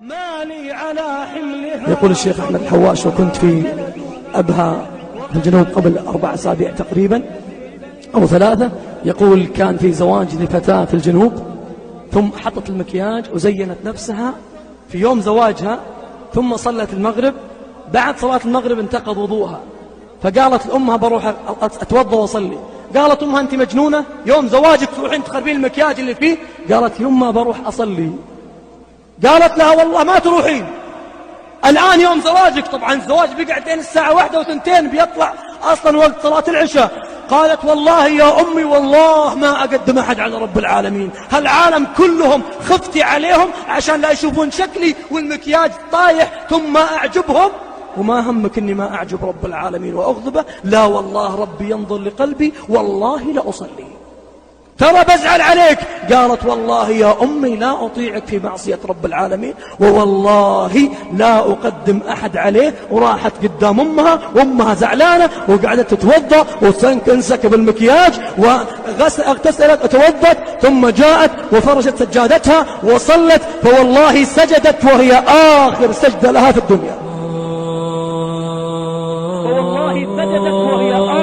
ما لي على حملها. يقول الشيخ أحمد الحواش: وكنت في أبها في الجنوب قبل 4 أسابيع تقريبا أو 3. يقول كان في زواج لفتاة في الجنوب، ثم حطت المكياج وزينت نفسها في يوم زواجها، ثم صلت المغرب. بعد صلاة المغرب انتقض وضوءها، فقالت لأمها: بروح أتوضى وأصلي. قالت أمها: أنت مجنونة؟ يوم زواجك تروحين تخربين المكياج اللي فيه؟ قالت: يما بروح أصلي. قالت لها: والله ما تروحين، الآن يوم زواجك. طبعا الزواج بيقعدين الساعة 1 و2 بيطلع أصلا وقت صلاة العشاء. قالت: والله يا أمي والله ما أقدم أحد على رب العالمين، هالعالم كلهم خفتي عليهم عشان لا يشوفون شكلي والمكياج طايح ثم ما أعجبهم، وما همك أني ما أعجب رب العالمين وأغضبه؟ لا والله ربي ينظر لقلبي، والله لأصلي، ترى بزعل عليك. قالت: والله يا أمي لا أطيعك في معصية رب العالمين، ووالله لا أقدم أحد عليه. وراحت قدام أمها وأمها زعلانة وقعدت تتوضأ وتنسكب المكياج واغتسلت وتوضت، ثم جاءت وفرشت سجادتها وصلت، فوالله سجدت وهي آخر سجدة لها في الدنيا. فوالله سجدت وهي آخر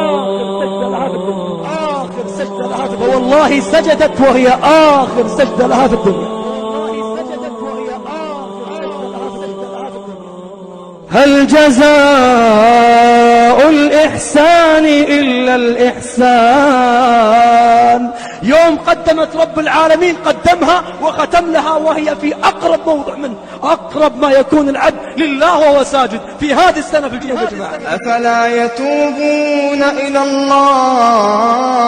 سجدة لها في الدنيا. فوالله سجدت وهي آخر سجدة لها في الدنيا. هل جزاء الإحسان إلا الإحسان؟ يوم قدمت رب العالمين قدمها وختم لها وهي في أقرب موضع منه، أقرب ما يكون العبد لله وهو ساجد في هذه السنة في الجنوب يا جماعة. أفلا يتوبون إلى الله،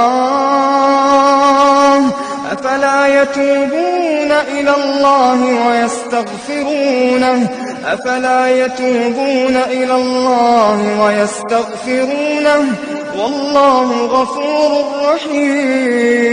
أفلا يتوبون إلى الله ويستغفرونه، أفلا يتوبون إلى الله ويستغفرونه، والله غفور رحيم.